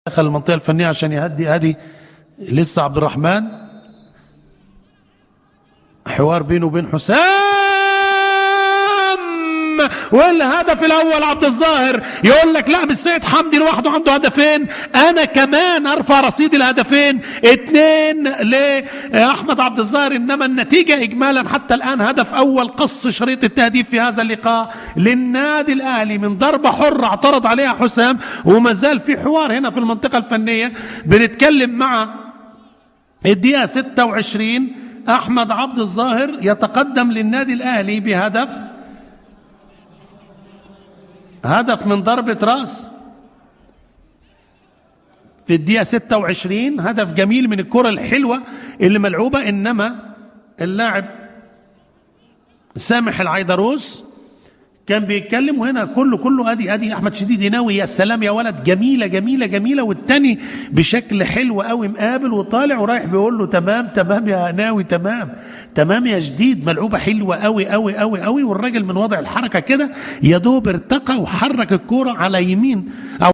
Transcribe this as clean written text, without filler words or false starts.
دخل المنطقة الفنية عشان يهدي هادي لسه عبد الرحمن. حوار بينه وبين حسام، والهدف الاول عبد الظاهر. يقول لك لا، بالسيد حمدي لوحده عنده هدفين، انا كمان ارفع رصيد الهدفين 2 لاحمد عبد الظاهر. انما النتيجه اجمالا حتى الان هدف اول قص شريط التهديف في هذا اللقاء للنادي الاهلي من ضربه حره اعترض عليها حسام. وما زال في حوار هنا في المنطقه الفنيه، بنتكلم مع الدقيقه 26 احمد عبد الظاهر يتقدم للنادي الاهلي بهدف من ضربة راس في الدقيقة 26. هدف جميل من الكرة الحلوة اللي ملعوبة، إنما اللاعب سامح العيدروس كان بيتكلم. وهنا كله ادي احمد شديد يناوي، يا سلام يا ولد، جميله جميله جميله. والتاني بشكل حلو قوي مقابل وطالع ورايح بيقول له تمام يا ناوي، تمام يا جديد. ملعوبه حلوه قوي قوي قوي قوي. والراجل من وضع الحركه كده يا دوب ارتقى وحرك الكوره على يمين او